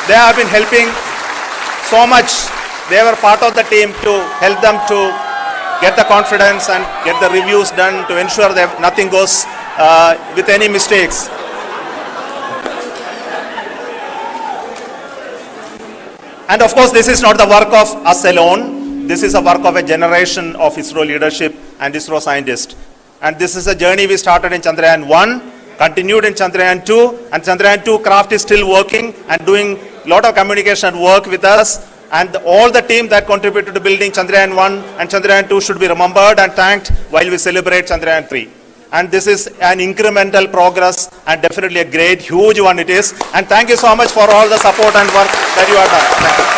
They have been helping so much. They were part of the team to help them to get the confidence and get the reviews done to ensure that nothing goes with any mistakes. And of course, this is not the work of us alone. This is a work of a generation of ISRO leadership and ISRO scientists. And this is a journey we started in Chandrayaan 1, continued in Chandrayaan 2, and Chandrayaan 2 craft is still working and doing a lot of communication work with us. And all the team that contributed to building Chandrayaan 1 and Chandrayaan 2 should be remembered and thanked while we celebrate Chandrayaan 3. And this is an incremental progress and definitely a great, huge one it is. And thank you so much for all the support and work that you have done. Thank you.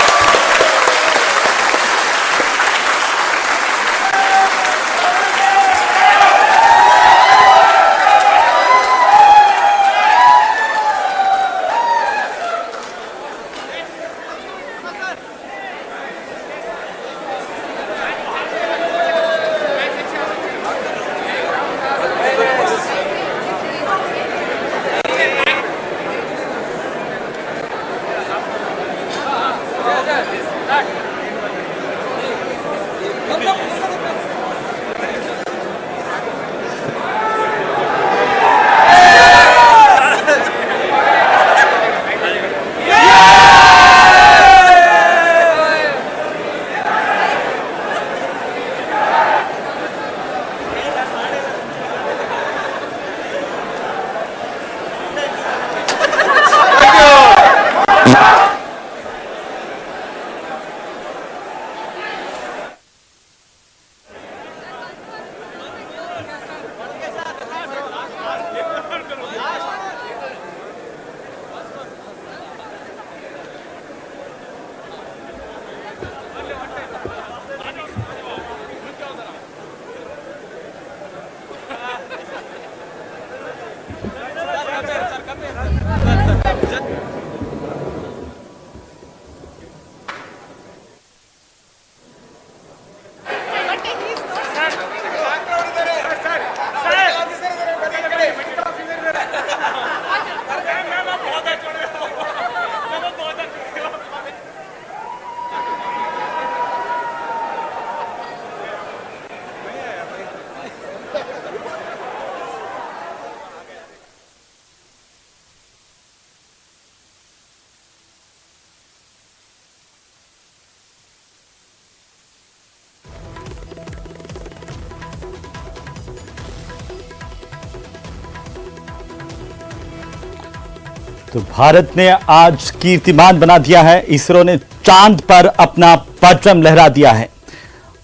तो भारत ने आज कीर्तिमान बना दिया है। इसरो ने चांद पर अपना परचम लहरा दिया है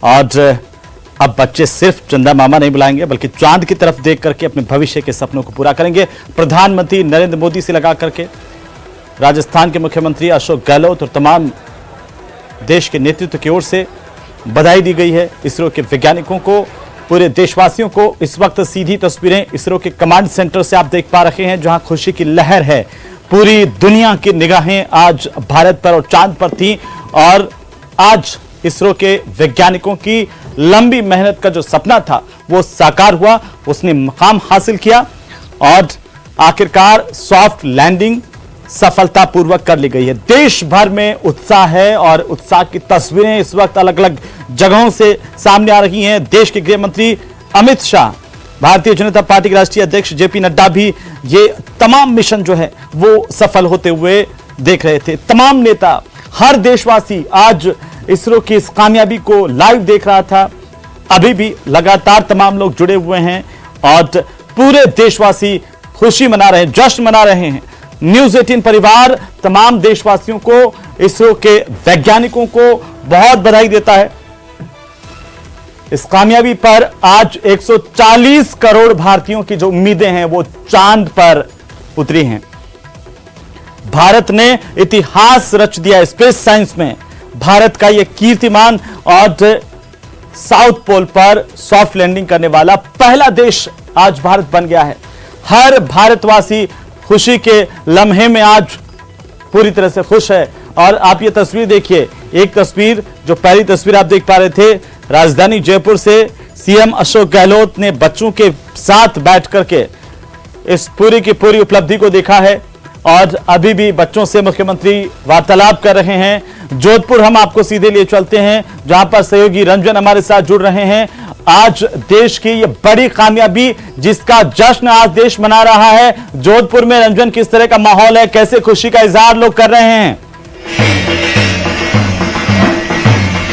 और अब बच्चे सिर्फ चंदा मामा नहीं बुलाएंगे बल्कि चांद की तरफ देख करके अपने भविष्य के सपनों को पूरा करेंगे। प्रधानमंत्री नरेंद्र मोदी से लगा करके राजस्थान के मुख्यमंत्री अशोक गहलोत और तमाम देश के नेतृत्व की ओर से बधाई दी गई है। इसरो के वैज्ञानिकों को, पूरे देशवासियों को इस वक्त सीधी तस्वीरें इसरो के कमांड सेंटर से आप देख पा रहे हैं, जहां खुशी की लहर है। पूरी दुनिया की निगाहें आज भारत पर और चांद पर थी और आज इसरो के वैज्ञानिकों की लंबी मेहनत का जो सपना था वो साकार हुआ, उसने मुकाम हासिल किया और आखिरकार सॉफ्ट लैंडिंग सफलतापूर्वक कर ली गई है। देश भर में उत्साह है और उत्साह की तस्वीरें इस वक्त अलग अलग जगहों से सामने आ रही हैं। देश के गृह मंत्री अमित शाह, भारतीय जनता पार्टी के राष्ट्रीय अध्यक्ष जेपी नड्डा भी ये तमाम मिशन जो है वो सफल होते हुए देख रहे थे। तमाम नेता, हर देशवासी आज इसरो की इस कामयाबी को लाइव देख रहा था। अभी भी लगातार तमाम लोग जुड़े हुए हैं और पूरे देशवासी खुशी मना रहे हैं, जश्न मना रहे हैं। न्यूज 18 परिवार तमाम देशवासियों को, इसरो के वैज्ञानिकों को बहुत बधाई देता है। इस कामयाबी पर आज 140 करोड़ भारतीयों की जो उम्मीदें हैं वो चांद पर उतरी हैं। भारत ने इतिहास रच दिया स्पेस साइंस में। भारत का यह कीर्तिमान और साउथ पोल पर सॉफ्ट लैंडिंग करने वाला पहला देश आज भारत बन गया है। हर भारतवासी खुशी के लम्हे में आज पूरी तरह से खुश है। और आप ये तस्वीर देखिए, एक तस्वीर जो पहली तस्वीर आप देख पा रहे थे, राजधानी जयपुर से सीएम अशोक गहलोत ने बच्चों के साथ बैठ करके इस पूरी की पूरी उपलब्धि को देखा है और अभी भी बच्चों से मुख्यमंत्री वार्तालाप कर रहे हैं। जोधपुर हम आपको सीधे लिए चलते हैं, जहां पर सहयोगी रंजन हमारे साथ जुड़ रहे हैं। आज देश की ये बड़ी कामयाबी जिसका जश्न आज देश मना रहा है, जोधपुर में रंजन किस तरह का माहौल है, कैसे खुशी का इजहार लोग कर रहे हैं?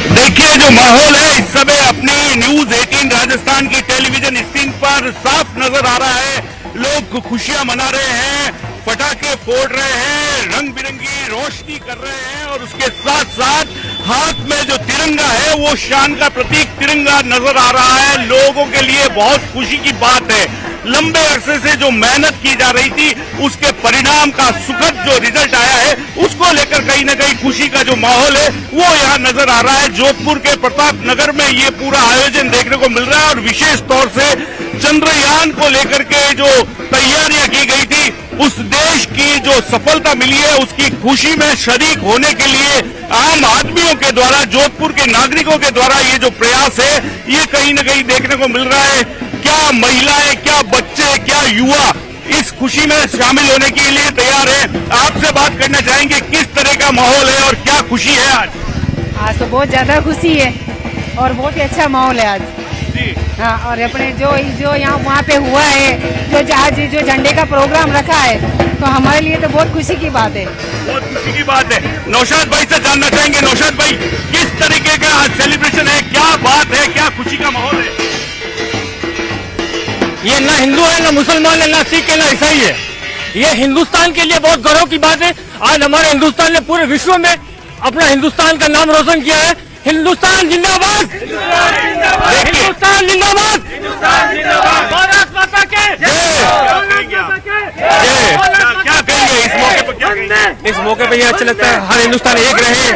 देखिए जो माहौल है इस समय अपनी न्यूज 18 राजस्थान की टेलीविजन स्क्रीन पर साफ नजर आ रहा है। लोग खुशियां मना रहे हैं, पटाखे फोड़ रहे हैं, रंग बिरंगी रोशनी कर रहे हैं और उसके साथ साथ हाथ में जो तिरंगा है वो शान का प्रतीक तिरंगा नजर आ रहा है। लोगों के लिए बहुत खुशी की बात है। लंबे अरसे से जो मेहनत की जा रही थी उसके परिणाम का सुखद जो रिजल्ट आया है उसको लेकर कहीं ना कहीं खुशी का जो माहौल है वो यहाँ नजर आ रहा है। जोधपुर के प्रताप नगर में ये पूरा आयोजन देखने को मिल रहा है और विशेष तौर से चंद्रयान को लेकर के जो तैयारियां की गई थी, उस देश की जो सफलता मिली है उसकी खुशी में शरीक होने के लिए आम आदमियों के द्वारा, जोधपुर के नागरिकों के द्वारा ये जो प्रयास है ये कहीं ना कहीं देखने को मिल रहा है। क्या महिलाएं, क्या बच्चे, क्या युवा इस खुशी में शामिल होने के लिए तैयार है। आपसे बात करना चाहेंगे किस तरह का माहौल है और क्या खुशी है आज? आज तो बहुत ज्यादा खुशी है और बहुत ही अच्छा माहौल है आज जी। हाँ, और अपने जो यहाँ वहाँ पे हुआ है, जो आज जो झंडे का प्रोग्राम रखा है, तो हमारे लिए तो बहुत खुशी की बात है। बहुत खुशी की बात है। नौशाद भाई से जानना चाहेंगे, नौशाद भाई किस तरीके का आज सेलिब्रेशन है, क्या बात है, क्या खुशी का माहौल है? ये ना हिंदू है, ना मुसलमान है, ना सिख है, ना ईसाई है। ये हिंदुस्तान के लिए बहुत गौरव की बात है। आज हमारे हिंदुस्तान ने पूरे विश्व में अपना हिंदुस्तान का नाम रोशन किया है। हिंदुस्तान जिंदाबाद, हिंदुस्तान जिंदाबाद, भारत माता के क्या कहेंगे इस मौके पर, क्या कहेंगे? इस मौके पे ये अच्छा लगता है, हर हिंदुस्तान एक रहे,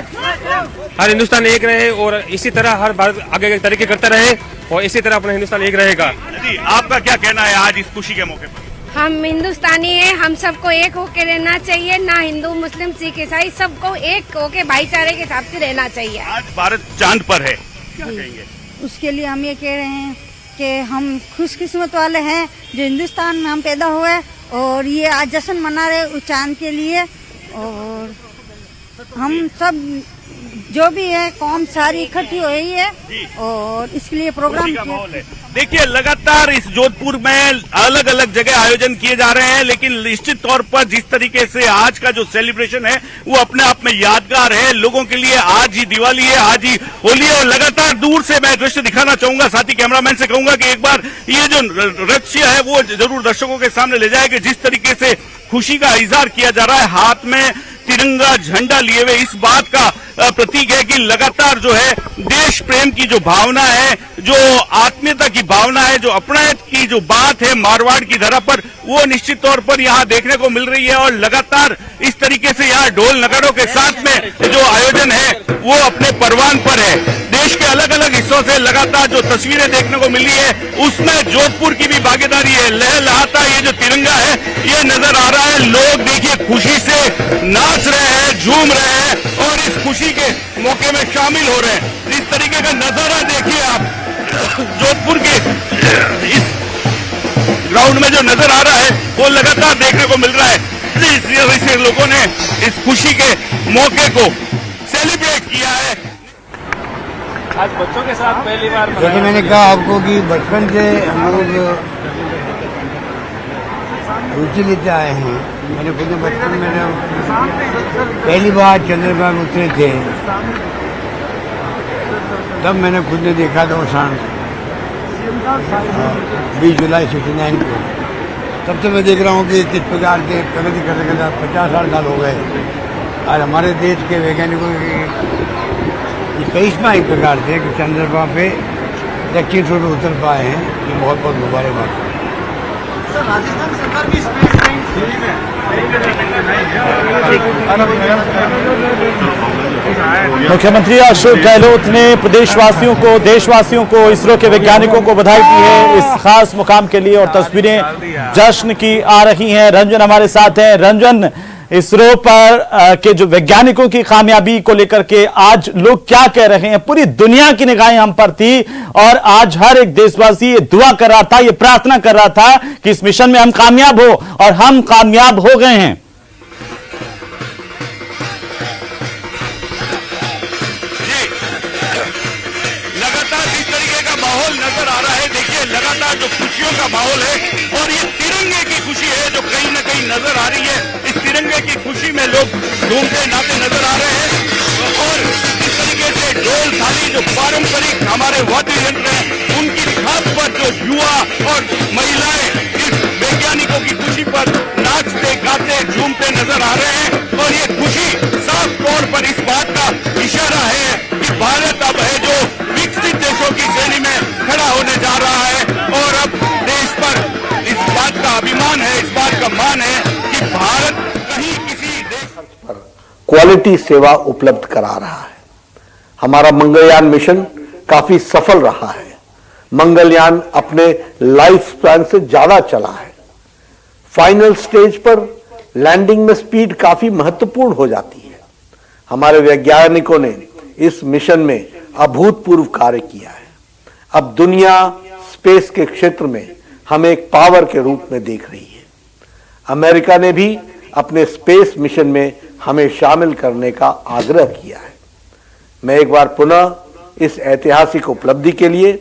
हर हिंदुस्तान एक रहे और इसी तरह हर भारत आगे तरक्की करता रहे और इसी तरह अपना हिंदुस्तान एक रहेगा। जी, आपका क्या कहना है आज इस खुशी के मौके पर? हम हिंदुस्तानी हैं, हम सबको एक होके रहना चाहिए, ना हिंदू मुस्लिम सिख ईसाई, सबको एक होके भाईचारे के हिसाब से रहना चाहिए। आज भारत चांद पर है, क्या कहेंगे? उसके लिए हम ये कह रहे हैं कि हम खुशकिस्मत वाले हैं जो हिंदुस्तान में हम पैदा हुए और ये आज जश्न मना रहे उस चांद के लिए। और हम सब जो भी है कौम सारी इकट्ठी हो रही है और इसके लिए प्रोग्राम का माहौल है। देखिए लगातार इस जोधपुर में अलग अलग जगह आयोजन किए जा रहे हैं, लेकिन निश्चित तौर पर जिस तरीके से आज का जो सेलिब्रेशन है वो अपने आप में यादगार है। लोगों के लिए आज ही दिवाली है, आज ही होली है और लगातार दूर से मैं दृश्य दिखाना चाहूंगा, साथ ही कैमरामैन से कहूंगा कि एक बार ये जो दृश्य है वो जरूर दर्शकों के सामने ले जाए कि जिस तरीके से खुशी का इजहार किया जा रहा है, हाथ में तिरंगा झंडा लिए हुए, इस बात का प्रतीक है कि लगातार जो है देश प्रेम की जो भावना है, जो आत्मीयता की भावना है, जो अपनायत की जो बात है मारवाड़ की धरा पर, वो निश्चित तौर पर यहाँ देखने को मिल रही है। और लगातार इस तरीके से यहाँ ढोल नगाड़ों के साथ में जो आयोजन है वो अपने परवान पर है। देश के अलग अलग हिस्सों से लगातार जो तस्वीरें देखने को मिली है उसमें जोधपुर की भी भागीदारी है। लहलहाता ये जो तिरंगा है ये नजर आ रहा है। लोग देखिए खुशी से नाच रहे हैं, झूम रहे हैं और इस खुशी के मौके में शामिल हो रहे हैं। इस तरीके का नजारा देखिए आप जोधपुर के इस ग्राउंड में जो नजर आ रहा है वो लगातार देखने को मिल रहा है। इसलिए लोगों ने इस खुशी के मौके को सेलिब्रेट किया है। आज बच्चों के साथ पहली बार जैसे मैंने कहा आपको कि बचपन से हम लोग रुचि लेते आए हैं। मैंने खुद बचपन में पहली बार चंद्रमा में उतरे थे तब मैंने खुद ने देखा था वो शाम 20 जुलाई 69 को। तब से मैं देख रहा हूँ कि किस प्रकार के प्रगति करते करते 50 साल हो गए और हमारे देश के वैज्ञानिकों की 21वां प्रकार से कि चंद्रमा पे दक्षिण ध्रुव में उतर पाए हैं। ये बहुत बहुत मुबारकबाद। राजस्थान सरकार भी स्पेस मुख्यमंत्री अशोक गहलोत ने प्रदेशवासियों को, देशवासियों को, इसरो के वैज्ञानिकों को बधाई दी है इस खास मुकाम के लिए और तस्वीरें जश्न की आ रही हैं। रंजन हमारे साथ हैं। रंजन, इसरो पर के जो वैज्ञानिकों की कामयाबी को लेकर के आज लोग क्या कह रहे हैं? पूरी दुनिया की निगाहें हम पर थी और आज हर एक देशवासी ये दुआ कर रहा था, ये प्रार्थना कर रहा था कि इस मिशन में हम कामयाब हो और हम कामयाब हो गए हैं। नजर आ रहा है। देखिए लगातार जो खुशियों का माहौल है और ये तिरंगे की खुशी है जो कहीं ना कहीं नजर आ रही है। इस तिरंगे की खुशी में लोग झूमते नाचते नजर आ रहे हैं और इस तरीके से ढोल थाली जो पारंपरिक हमारे वाद्य यंत्र हैं उनकी थाप पर जो युवा और महिलाएं इस वैज्ञानिकों की खुशी पर नाचते गाते झूमते नजर आ रहे हैं और ये खुशी साफ तौर पर इस बात का इशारा है कि भारत अब है जो विकसित देशों की श्रेणी में खड़ा होने जा रहा है और अब देश पर इस बात का अभिमान है, इस बात का मान है कि भारत कहीं किसी देश पर क्वालिटी सेवा उपलब्ध करा रहा है। हमारा मंगलयान मिशन काफी सफल रहा है। मंगलयान अपने लाइफ स्पैन से ज्यादा चला है। फाइनल स्टेज पर लैंडिंग में स्पीड काफी महत्वपूर्ण हो जाती है। हमारे वैज्ञानिकों ने इस मिशन में अभूतपूर्व कार्य किया है। अब दुनिया स्पेस के क्षेत्र में हमें एक पावर के रूप में देख रही है। अमेरिका ने भी अपने स्पेस मिशन में हमें शामिल करने का आग्रह किया है। मैं एक बार पुनः इस ऐतिहासिक उपलब्धि के लिए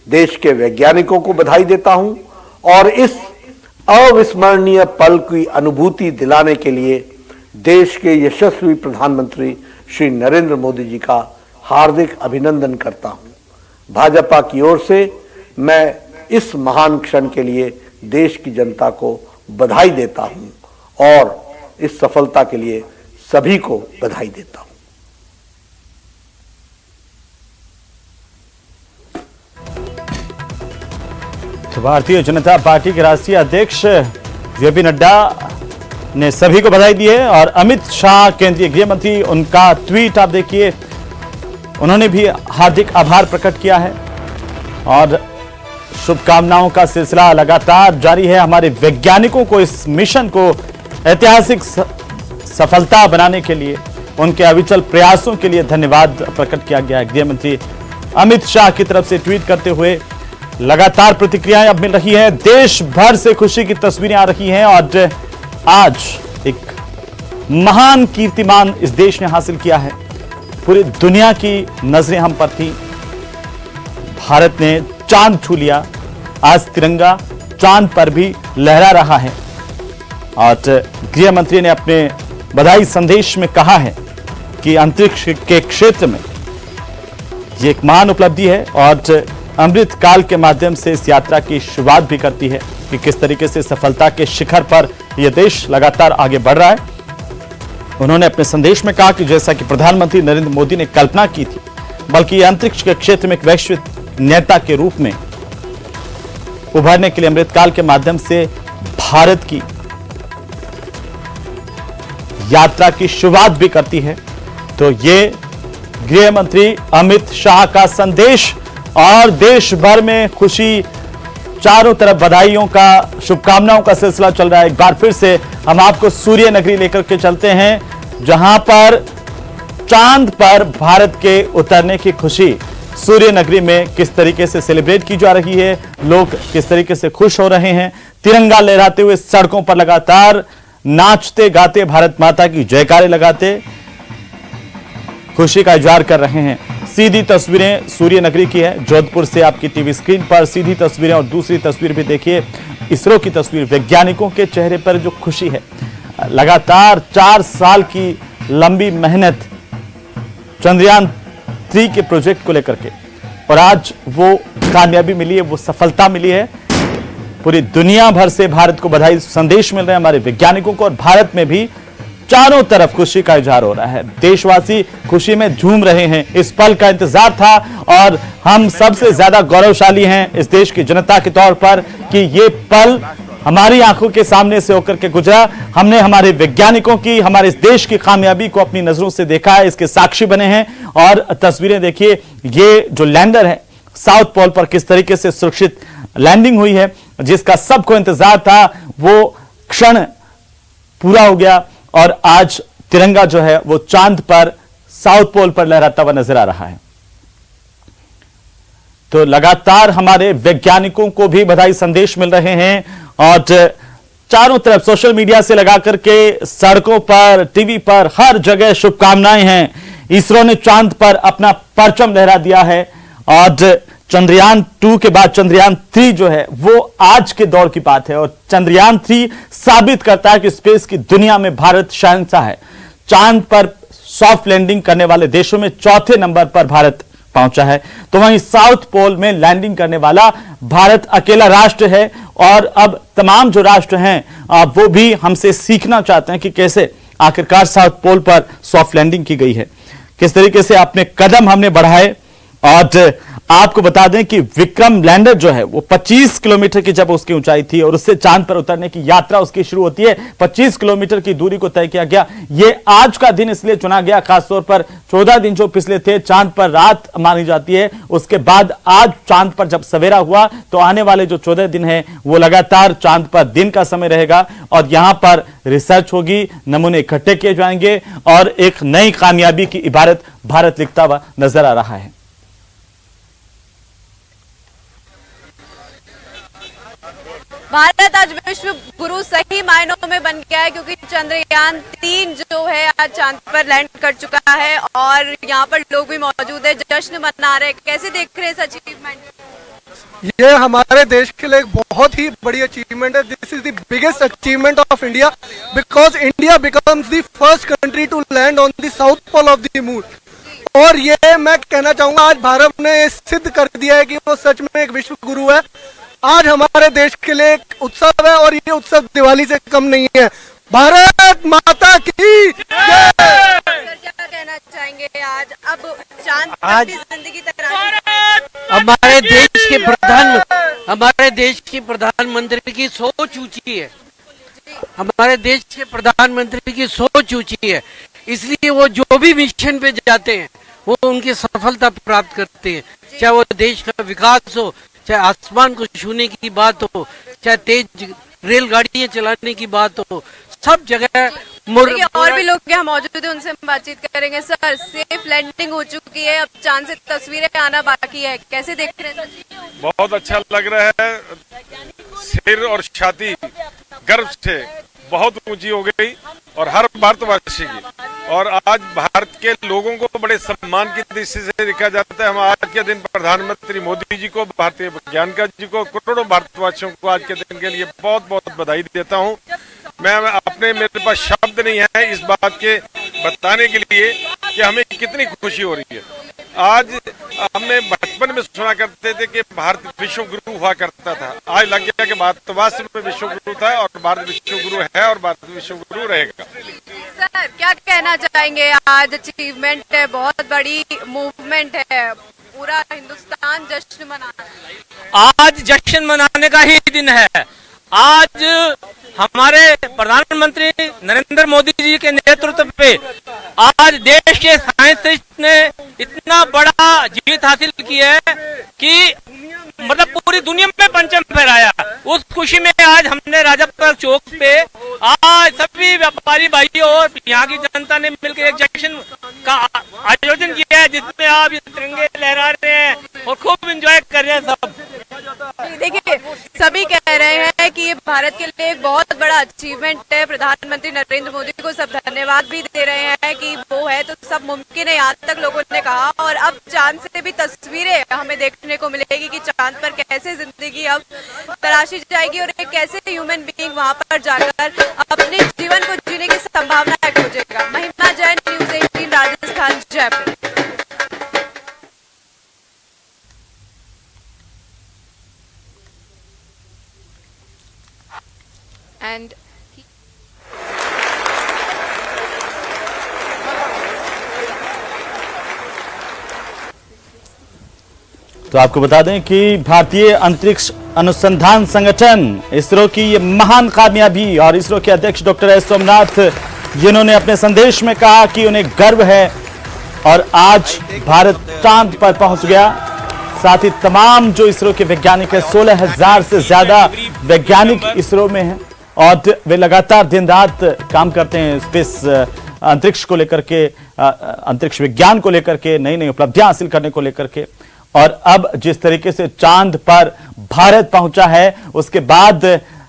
देश के वैज्ञानिकों को बधाई देता हूं और इस अविस्मरणीय पल की अनुभूति दिलाने के लिए देश के यशस्वी प्रधानमंत्री श्री नरेंद्र मोदी जी का हार्दिक अभिनंदन करता हूं। भाजपा की ओर से मैं इस महान क्षण के लिए देश की जनता को बधाई देता हूं और इस सफलता के लिए सभी को बधाई देता हूं। तो भारतीय जनता पार्टी के राष्ट्रीय अध्यक्ष जेपी नड्डा ने सभी को बधाई दी है और अमित शाह केंद्रीय गृह मंत्री, उनका ट्वीट आप देखिए, उन्होंने भी हार्दिक आभार प्रकट किया है और शुभकामनाओं का सिलसिला लगातार जारी है। हमारे वैज्ञानिकों को इस मिशन को ऐतिहासिक सफलता बनाने के लिए उनके अविचल प्रयासों के लिए धन्यवाद प्रकट किया गया है। गृह मंत्री अमित शाह की तरफ से ट्वीट करते हुए लगातार प्रतिक्रियाएं अब मिल रही है। देश भर से खुशी की तस्वीरें आ रही हैं और आज एक महान कीर्तिमान इस देश ने हासिल किया है। पूरी दुनिया की नजरें हम पर थी। भारत ने चांद छू लिया। आज तिरंगा चांद पर भी लहरा रहा है और गृह मंत्री ने अपने बधाई संदेश में कहा है कि अंतरिक्ष के क्षेत्र में ये एक महान उपलब्धि है और अमृत काल के माध्यम से इस यात्रा की शुरुआत भी करती है कि किस तरीके से सफलता के शिखर पर यह देश लगातार आगे बढ़ रहा है। उन्होंने अपने संदेश में कहा कि जैसा कि प्रधानमंत्री नरेंद्र मोदी ने कल्पना की थी, बल्कि अंतरिक्ष के क्षेत्र में एक वैश्विक नेता के रूप में उभरने के लिए अमृतकाल के माध्यम से भारत की यात्रा की शुरुआत भी करती है। तो ये गृह मंत्री अमित शाह का संदेश और देश भर में खुशी, चारों तरफ बधाइयों का, शुभकामनाओं का सिलसिला चल रहा है। एक बार फिर से हम आपको सूर्य नगरी लेकर के चलते हैं, जहां पर चांद पर भारत के उतरने की खुशी सूर्य नगरी में किस तरीके से सेलिब्रेट की जा रही है, लोग किस तरीके से खुश हो रहे हैं, तिरंगा लहराते हुए सड़कों पर लगातार नाचते गाते, भारत माता की जयकारे लगाते खुशी का इजहार कर रहे हैं। सीधी तस्वीरें सूर्य नगरी की है, जोधपुर से आपकी टीवी स्क्रीन पर सीधी तस्वीरें और दूसरी तस्वीर भी देखिए इसरो की तस्वीर। वैज्ञानिकों के चेहरे पर जो खुशी है, लगातार 4 साल की लंबी मेहनत चंद्रयान 3 के प्रोजेक्ट को लेकर के, और आज वो कामयाबी मिली है, वो सफलता मिली है। पूरी दुनिया भर से भारत को बधाई संदेश मिल रहे हैं हमारे वैज्ञानिकों को, और भारत में भी चारों तरफ खुशी का इजहार हो रहा है। देशवासी खुशी में झूम रहे हैं। इस पल का इंतजार था और हम सबसे ज्यादा गौरवशाली हैं इस देश की जनता के तौर पर कि ये पल हमारी आंखों के सामने से होकर के गुजरा। हमने हमारे वैज्ञानिकों की, हमारे इस देश की कामयाबी को अपनी नजरों से देखा है, इसके साक्षी बने हैं। और तस्वीरें देखिए, ये जो लैंडर है साउथ पोल पर किस तरीके से सुरक्षित लैंडिंग हुई है, जिसका सबको इंतजार था, वो क्षण पूरा हो गया और आज तिरंगा जो है वो चांद पर, साउथ पोल पर लहराता हुआ नजर आ रहा है। तो लगातार हमारे वैज्ञानिकों को भी बधाई संदेश मिल रहे हैं और चारों तरफ सोशल मीडिया से लगा करके सड़कों पर, टीवी पर, हर जगह शुभकामनाएं हैं। इसरो ने चांद पर अपना परचम लहरा दिया है और चंद्रयान 2 के बाद चंद्रयान 3 जो है वो आज के दौर की बात है और चंद्रयान 3 साबित करता है कि स्पेस की दुनिया में भारत शहंशाह है। चांद पर सॉफ्ट लैंडिंग करने वाले देशों में चौथे नंबर पर भारत पहुंचा है, तो वहीं साउथ पोल में लैंडिंग करने वाला भारत अकेला राष्ट्र है। और अब तमाम जो राष्ट्र हैं वो भी हमसे सीखना चाहते हैं कि कैसे आखिरकार साउथ पोल पर सॉफ्ट लैंडिंग की गई है, किस तरीके से अपने कदम हमने बढ़ाए। और आपको बता दें कि विक्रम लैंडर जो है वो 25 किलोमीटर की जब उसकी ऊंचाई थी और उससे चांद पर उतरने की यात्रा उसकी शुरू होती है। 25 किलोमीटर की दूरी को तय किया गया। ये आज का दिन इसलिए चुना गया खासतौर पर 14 दिन जो पिछले थे चांद पर रात मानी जाती है, उसके बाद आज चांद पर जब सवेरा हुआ तो आने वाले जो 14 दिन है वो लगातार चांद पर दिन का समय रहेगा और यहां पर रिसर्च होगी, नमूने इकट्ठे किए जाएंगे और एक नई कामयाबी की इबारत भारत लिखता हुआ नजर आ रहा है। भारत आज विश्व गुरु सही मायनों में बन गया है, क्योंकि चंद्रयान 3 जो है आज चांद पर लैंड कर चुका है और यहाँ पर लोग भी मौजूद है, जश्न मना रहे हैं। कैसे देख रहे हैं इस अचीवमेंट? ये हमारे देश के लिए एक बहुत ही बड़ी अचीवमेंट है। This is the biggest achievement of India because India becomes the first country to land on the south pole of the moon. और ये मैं कहना चाहूंगा आज भारत ने सिद्ध कर दिया है कि वो सच में एक विश्व गुरु है। आज हमारे देश के लिए एक उत्सव है और ये उत्सव दिवाली से कम नहीं है। भारत माता की जय। सर क्या कहना चाहेंगे आज अब चांद पर भी जिंदगी तराश? हमारे देश के प्रधानमंत्री की सोच ऊंची है। हमारे देश के प्रधानमंत्री की सोच ऊंची है, इसलिए वो जो भी मिशन पे जाते हैं वो उनकी सफलता प्राप्त करते हैं। चाहे वो देश का विकास हो, चाहे आसमान को छूने की बात हो, चाहे तेज रेलगाड़ियां चलाने की बात हो, सब जगह और भी लोग यहाँ मौजूद है, उनसे हम बातचीत करेंगे। सर सेफ लैंडिंग हो चुकी है, अब चांद से तस्वीरें आना बाकी है, कैसे देख रहे हैं? बहुत अच्छा लग रहा है। सिर और छाती गर्व से बहुत ऊंची हो गई और हर भारतवासी की, और आज भारत के लोगों को बड़े सम्मान की दृष्टि से देखा जाता है। हम आज के दिन प्रधानमंत्री मोदी जी को, भारतीय वैज्ञानिक जी को, करोड़ों भारतवासियों को आज के दिन के लिए बहुत बहुत बधाई देता हूं। मेरे पास शब्द नहीं है इस बात के बताने के लिए कि हमें कितनी खुशी हो रही है। आज हमने बचपन में सुना करते थे कि भारत विश्व गुरु हुआ करता था, आज लग गया कि भारत वास्तव में विश्व गुरु था और भारत विश्व गुरु है और भारत विश्व गुरु रहेगा। सर क्या कहना चाहेंगे? आज अचीवमेंट है, बहुत बड़ी मूवमेंट है, पूरा हिंदुस्तान जश्न मना रहा है। आज जश्न मनाने का ही दिन है। आज हमारे प्रधानमंत्री नरेंद्र मोदी जी के नेतृत्व पे आज देश के साइंटिस्ट ने इतना बड़ा जीत हासिल की है कि मतलब पूरी दुनिया में परचम फहराया। उस खुशी में आज हमने राजा चौक पे आज सभी व्यापारी भाइयों और यहाँ की जनता ने मिलकर एक जश्न का आयोजन किया है, जिसमें आप ये तिरंगे लहरा रहे हैं और खूब एंजॉय कर रहे हैं सब। देखिए सभी कह रहे हैं कि ये भारत के लिए एक बहुत बड़ा अचीवमेंट है। प्रधानमंत्री नरेंद्र मोदी को सब धन्यवाद भी दे रहे हैं कि वो है तो सब मुमकिन है, यहाँ तक लोगों ने कहा। और अब चांद से भी तस्वीरें हमें देखने को मिलेगी कि चांद पर कैसे जिंदगी अब तराशी जाएगी और एक कैसे ह्यूमन बीइंग वहाँ पर जाकर अपने जीवन को जीने की संभावना खोजेगा। महिमा जैन, न्यूज़ 18 राजस्थान, जयपुर। And तो आपको बता दें कि भारतीय अंतरिक्ष अनुसंधान संगठन इसरो की ये महान कामयाबी और इसरो के अध्यक्ष डॉक्टर एस सोमनाथ जिन्होंने अपने संदेश में कहा कि उन्हें गर्व है और आज भारत चांद पर पहुंच गया। साथ ही तमाम जो इसरो के वैज्ञानिक है, 16,000 से ज्यादा वैज्ञानिक इसरो में हैं और वे लगातार दिन रात काम करते हैं स्पेस अंतरिक्ष को लेकर के, अंतरिक्ष विज्ञान को लेकर के, नई नई उपलब्धियां हासिल करने को लेकर के। और अब जिस तरीके से चांद पर भारत पहुंचा है, उसके बाद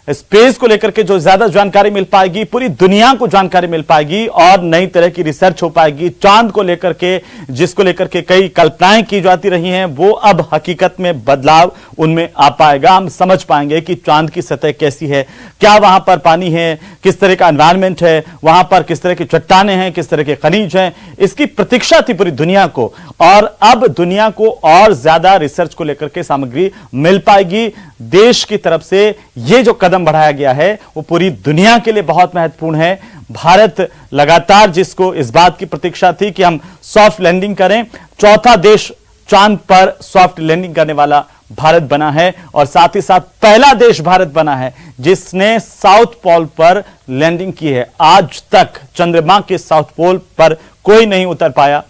स्पेस को लेकर के जो ज्यादा जानकारी मिल पाएगी, पूरी दुनिया को जानकारी मिल पाएगी और नई तरह की रिसर्च हो पाएगी। चांद को लेकर के, जिसको लेकर के कई कल्पनाएं की जाती रही हैं, वो अब हकीकत में बदलाव उनमें आ पाएगा। हम समझ पाएंगे कि चांद की सतह कैसी है, क्या वहां पर पानी है, किस तरह का एनवायरमेंट है, वहां पर किस तरह की चट्टानें हैं, किस तरह के खनिज हैं। इसकी प्रतीक्षा थी पूरी दुनिया को, और अब दुनिया को और ज्यादा रिसर्च को लेकर के सामग्री मिल पाएगी। देश की तरफ से यह जो कदम बढ़ाया गया है वो पूरी दुनिया के लिए बहुत महत्वपूर्ण है। भारत लगातार, जिसको इस बात की प्रतीक्षा थी कि हम सॉफ्ट लैंडिंग करें, चौथा देश चांद पर सॉफ्ट लैंडिंग करने वाला भारत बना है, और साथ ही साथ पहला देश भारत बना है जिसने साउथ पोल पर लैंडिंग की है। आज तक चंद्रमा के साउथ पोल पर कोई नहीं उतर पाया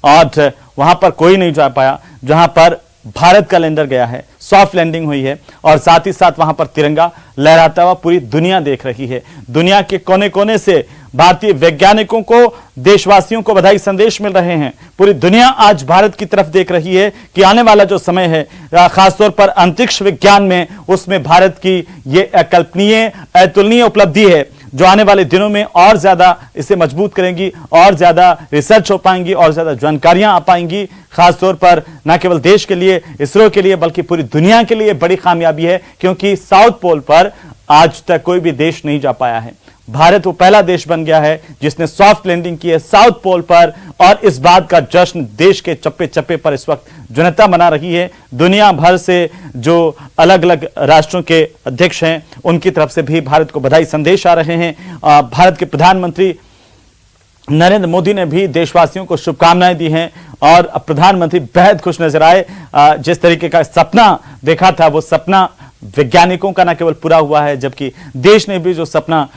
और वहां पर कोई नहीं जा पाया जहां पर भारत का लैंडर गया है, सॉफ्ट लैंडिंग हुई है, और साथ ही साथ वहां पर तिरंगा लहराता हुआ पूरी दुनिया देख रही है। दुनिया के कोने कोने से भारतीय वैज्ञानिकों को, देशवासियों को बधाई संदेश मिल रहे हैं। पूरी दुनिया आज भारत की तरफ देख रही है कि आने वाला जो समय है, खासतौर पर अंतरिक्ष विज्ञान में, उसमें भारत की ये अकल्पनीय, अतुलनीय उपलब्धि है जो आने वाले दिनों में और ज्यादा इसे मजबूत करेंगी, और ज्यादा रिसर्च हो पाएंगी, और ज्यादा जानकारियां आ पाएंगी। खासतौर पर न केवल देश के लिए, इसरो के लिए, बल्कि पूरी दुनिया के लिए बड़ी कामयाबी है, क्योंकि साउथ पोल पर आज तक कोई भी देश नहीं जा पाया है। भारत वो पहला देश बन गया है जिसने सॉफ्ट लैंडिंग की है साउथ पोल पर, और इस बात का जश्न देश के चप्पे चप्पे पर इस वक्त जनता मना रही है। दुनिया भर से जो अलग अलग राष्ट्रों के अध्यक्ष हैं, उनकी तरफ से भी भारत को बधाई संदेश आ रहे हैं। भारत के प्रधानमंत्री नरेंद्र मोदी ने भी देशवासियों को शुभकामनाएं दी हैं, और प्रधानमंत्री बेहद खुश नजर आए। जिस तरीके का सपना देखा था, वो सपना वैज्ञानिकों का न केवल पूरा हुआ है, जबकि देश ने भी जो सपना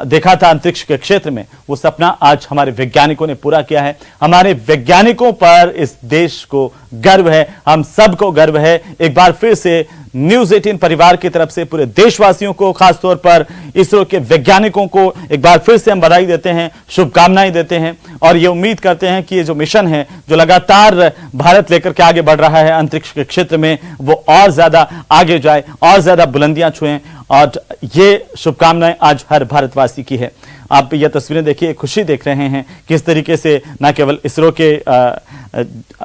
देखा था अंतरिक्ष के क्षेत्र में, वो सपना आज हमारे वैज्ञानिकों ने पूरा किया है। हमारे वैज्ञानिकों पर इस देश को गर्व है, हम सबको गर्व है। एक बार फिर से न्यूज 18 परिवार की तरफ से पूरे देशवासियों को, खासतौर पर इसरो के वैज्ञानिकों को एक बार फिर से हम बधाई देते हैं, शुभकामनाएं देते हैं, और ये उम्मीद करते हैं कि ये जो मिशन है, जो लगातार भारत लेकर के आगे बढ़ रहा है अंतरिक्ष के क्षेत्र में, वो और ज्यादा आगे जाए, और ज्यादा बुलंदियां छुएं, और ये शुभकामनाएं आज हर भारतवासी की है। आप ये तस्वीरें देखिए, खुशी देख रहे हैं किस तरीके से न केवल इसरो के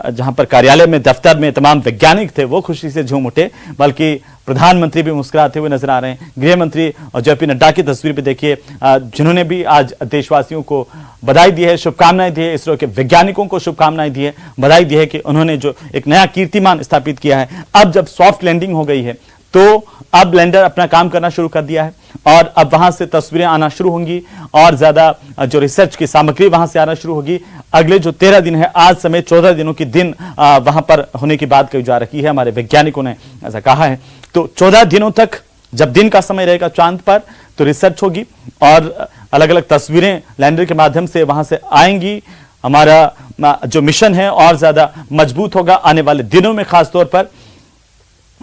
जहां पर कार्यालय में, दफ्तर में तमाम वैज्ञानिक थे, वो खुशी से झूम उठे, बल्कि प्रधानमंत्री भी मुस्कुराते हुए नजर आ रहे हैं। गृह मंत्री और जेपी नड्डा की तस्वीर भी देखिए, जिन्होंने भी आज देशवासियों को बधाई दी है, शुभकामनाएं दी है, इसरो के वैज्ञानिकों को शुभकामनाएं दी है, बधाई दी है कि उन्होंने जो एक नया कीर्तिमान स्थापित किया है। अब जब सॉफ्ट लैंडिंग हो गई है, तो अब लैंडर अपना काम करना शुरू कर दिया है, और अब वहां से तस्वीरें आना शुरू होंगी, और ज्यादा जो रिसर्च की सामग्री वहां से आना शुरू होगी। अगले जो 13 दिन है, आज समेत 14 दिनों की दिन वहां पर होने की बात कही जा रही है, हमारे वैज्ञानिकों ने ऐसा कहा है। तो 14 दिनों तक जब दिन का समय रहेगा चांद पर, तो रिसर्च होगी, और अलग अलग तस्वीरें लैंडर के माध्यम से वहां से आएंगी। हमारा जो मिशन है और ज्यादा मजबूत होगा आने वाले दिनों में खासतौर पर।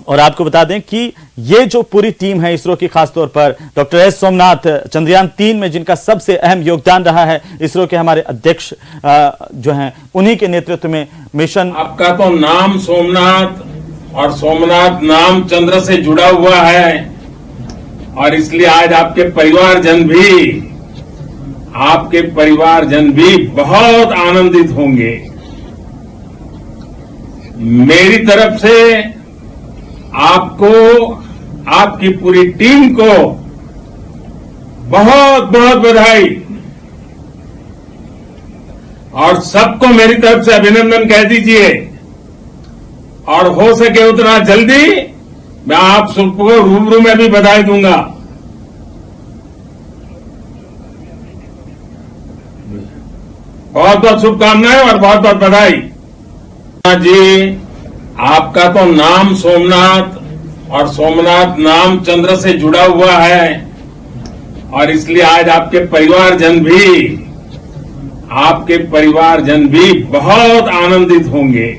और आपको बता दें कि ये जो पूरी टीम है इसरो की, खासतौर पर डॉक्टर एस सोमनाथ, चंद्रयान 3 में जिनका सबसे अहम योगदान रहा है, इसरो के हमारे अध्यक्ष जो हैं, उन्हीं के नेतृत्व में मिशन। आपका तो नाम सोमनाथ, और सोमनाथ नाम चंद्र से जुड़ा हुआ है, और इसलिए आज आपके परिवारजन भी बहुत आनंदित होंगे। मेरी तरफ से आपको, आपकी पूरी टीम को बहुत बहुत बधाई, और सबको मेरी तरफ से अभिनंदन कह दीजिए, और हो सके उतना जल्दी मैं आप सबको रूबरू में भी बधाई दूंगा। बहुत बहुत शुभकामनाएं और बहुत बहुत बधाई जी। आपका तो नाम सोमनाथ, और सोमनाथ नाम चंद्र से जुड़ा हुआ है, और इसलिए आज आपके परिवारजन भी बहुत आनंदित होंगे।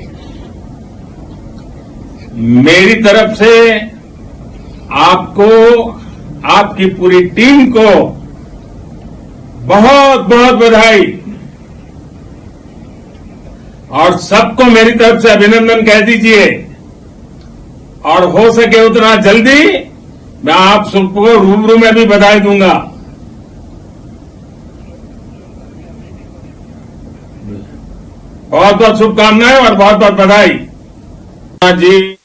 मेरी तरफ से आपको, आपकी पूरी टीम को बहुत बहुत बधाई, और सबको मेरी तरफ से अभिनंदन कह दीजिए, और हो सके उतना जल्दी मैं आप सबको रूबरू में भी बधाई दूंगा। बहुत बहुत शुभकामनाएं और बहुत बहुत बधाई। जी,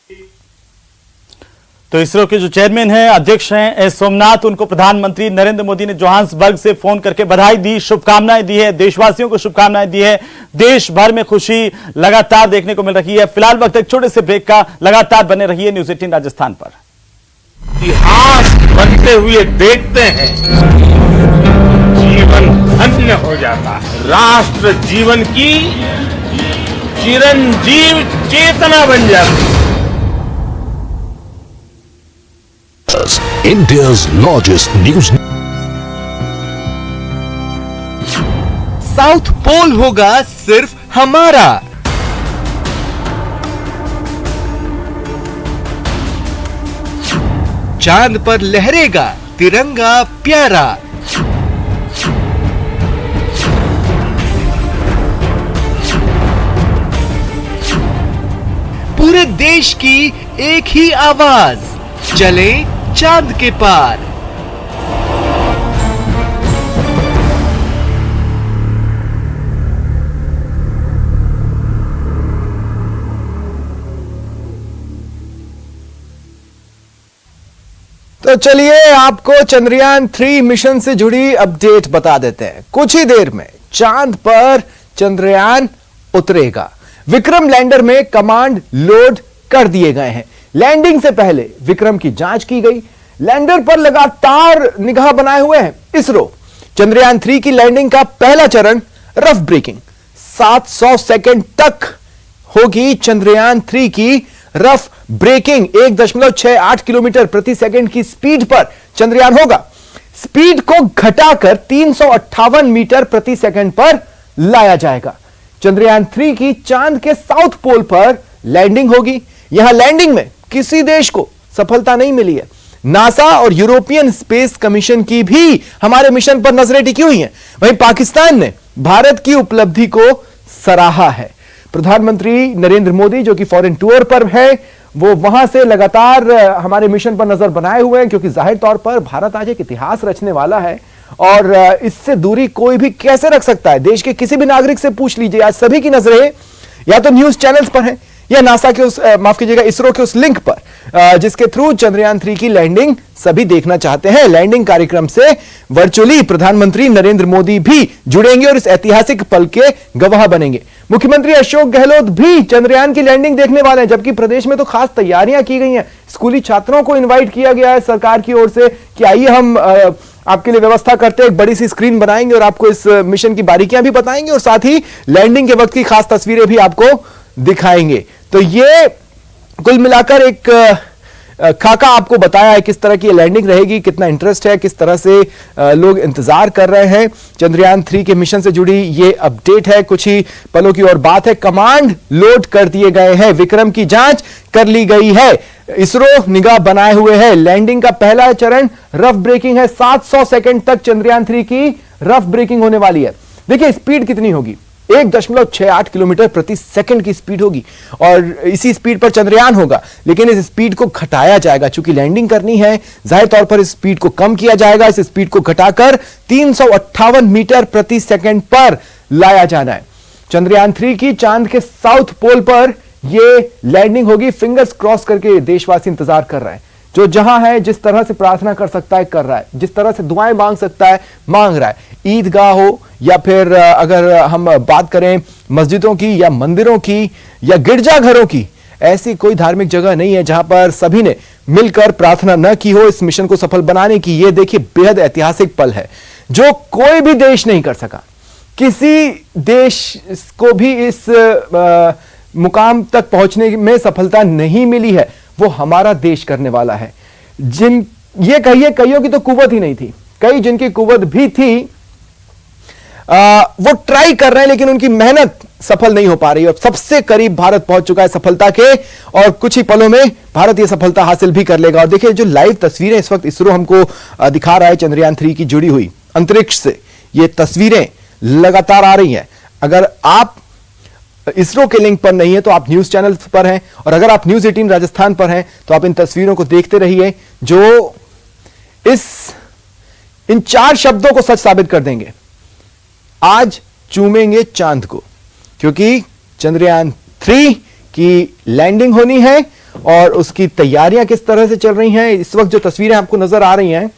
तो इसरो के जो चेयरमैन हैं, अध्यक्ष हैं एस सोमनाथ, उनको प्रधानमंत्री नरेंद्र मोदी ने जोहान्सबर्ग से फोन करके बधाई दी, शुभकामनाएं दी है, देशवासियों को शुभकामनाएं दी है। देश भर में खुशी लगातार देखने को मिल रही है। फिलहाल वक्त एक छोटे से ब्रेक का, लगातार बने रहिए न्यूज 18 राजस्थान पर। इतिहास बनते हुए देखते हैं, जीवन धन्य हो जाता है। राष्ट्र जीवन की चिरंजीव चेतना बन जाती है। India's largest news. South pole होगा सिर्फ हमारा। चांद पर लहरेगा तिरंगा प्यारा। पूरे देश की एक ही आवाज, चले चांद के पार। तो चलिए आपको चंद्रयान 3 मिशन से जुड़ी अपडेट बता देते हैं। कुछ ही देर में चांद पर चंद्रयान उतरेगा। विक्रम लैंडर में कमांड लोड कर दिए गए हैं। लैंडिंग से पहले विक्रम की जांच की गई। लैंडर पर लगातार निगाह बनाए हुए हैं इसरो। चंद्रयान 3 की लैंडिंग का पहला चरण रफ ब्रेकिंग, 700 सेकंड तक होगी चंद्रयान 3 की रफ ब्रेकिंग। 1.68 किलोमीटर प्रति सेकंड की स्पीड पर चंद्रयान होगा। स्पीड को घटाकर 358 मीटर प्रति सेकंड पर लाया जाएगा। चंद्रयान 3 की चांद के साउथ पोल पर लैंडिंग होगी। यहां लैंडिंग में किसी देश को सफलता नहीं मिली है। नासा और यूरोपियन स्पेस कमीशन की भी हमारे मिशन पर नजरें टिकी हुई हैं। वहीं पाकिस्तान ने भारत की उपलब्धि को सराहा है। प्रधानमंत्री नरेंद्र मोदी जो कि फॉरेन टूर पर है, वो वहां से लगातार हमारे मिशन पर नजर बनाए हुए हैं, क्योंकि जाहिर तौर पर भारत आज एक इतिहास रचने वाला है और इससे दूरी कोई भी कैसे रख सकता है। देश के किसी भी नागरिक से पूछ लीजिए, आज सभी की नजरें या तो न्यूज चैनल्स पर है या नासा के उस माफ कीजिएगा इसरो के उस लिंक पर जिसके थ्रू चंद्रयान 3 की लैंडिंग सभी देखना चाहते हैं। लैंडिंग कार्यक्रम से वर्चुअली प्रधानमंत्री नरेंद्र मोदी भी जुड़ेंगे और इस ऐतिहासिक पल के गवाह बनेंगे। मुख्यमंत्री अशोक गहलोत भी चंद्रयान की लैंडिंग देखने वाले हैं, जबकि प्रदेश में तो खास तैयारियां की गई हैं। स्कूली छात्रों को इन्वाइट किया गया है सरकार की ओर से कि आइए हम आपके लिए व्यवस्था करते हैं, एक बड़ी सी स्क्रीन बनाएंगे और आपको इस मिशन की बारीकियां भी बताएंगे और साथ ही लैंडिंग के वक्त की खास तस्वीरें भी आपको दिखाएंगे। तो ये कुल मिलाकर एक खाका आपको बताया है किस तरह की लैंडिंग रहेगी, कितना इंटरेस्ट है, किस तरह से लोग इंतजार कर रहे हैं। चंद्रयान 3 के मिशन से जुड़ी ये अपडेट है। कुछ ही पलों की और बात है, कमांड लोड कर दिए गए हैं, विक्रम की जांच कर ली गई है। इसरो निगाह बनाए हुए है। लैंडिंग का पहला चरण रफ ब्रेकिंग है। 700 सेकंड तक चंद्रयान 3 की रफ ब्रेकिंग होने वाली है। देखिए स्पीड कितनी होगी, 1.68 किलोमीटर प्रति सेकंड की स्पीड होगी और इसी स्पीड पर चंद्रयान होगा। लेकिन इस स्पीड को घटाया जाएगा, चूंकि लैंडिंग करनी है, जाहिर तौर पर इस स्पीड को कम किया जाएगा। इस स्पीड को घटाकर 358 मीटर प्रति सेकंड पर लाया जाना है। चंद्रयान 3 की चांद के साउथ पोल पर यह लैंडिंग होगी। फिंगर्स क्रॉस करके देशवासी इंतजार कर रहे हैं। जो जहां है, जिस तरह से प्रार्थना कर सकता है कर रहा है, जिस तरह से दुआएं मांग सकता है मांग रहा है। ईदगाह हो या फिर अगर हम बात करें मस्जिदों की या मंदिरों की या गिरजाघरों की, ऐसी कोई धार्मिक जगह नहीं है जहां पर सभी ने मिलकर प्रार्थना न की हो इस मिशन को सफल बनाने की। यह देखिए बेहद ऐतिहासिक पल है जो कोई भी देश नहीं कर सका। किसी देश को भी इस मुकाम तक पहुंचने में सफलता नहीं मिली है, वो हमारा देश करने वाला है। जिन ये कहिए कईयों की तो कुव्वत ही नहीं थी, कई जिनकी कुव्वत भी थी वो ट्राई कर रहे हैं लेकिन उनकी मेहनत सफल नहीं हो पा रही। और सबसे करीब भारत पहुंच चुका है सफलता के और कुछ ही पलों में भारत यह सफलता हासिल भी कर लेगा। और देखिए जो लाइव तस्वीरें इस वक्त इसरो हमको दिखा रहा है चंद्रयान 3 की जुड़ी हुई अंतरिक्ष से, ये तस्वीरें लगातार आ रही हैं। अगर आप इसरो के लिंक पर नहीं है तो आप न्यूज चैनल पर हैं और अगर आप न्यूज 18 राजस्थान पर हैं तो आप इन तस्वीरों को देखते रहिए जो इन 4 शब्दों को सच साबित कर देंगे। आज चूमेंगे चांद को, क्योंकि चंद्रयान 3 की लैंडिंग होनी है और उसकी तैयारियां किस तरह से चल रही हैं। इस वक्त जो तस्वीरें आपको नजर आ रही हैं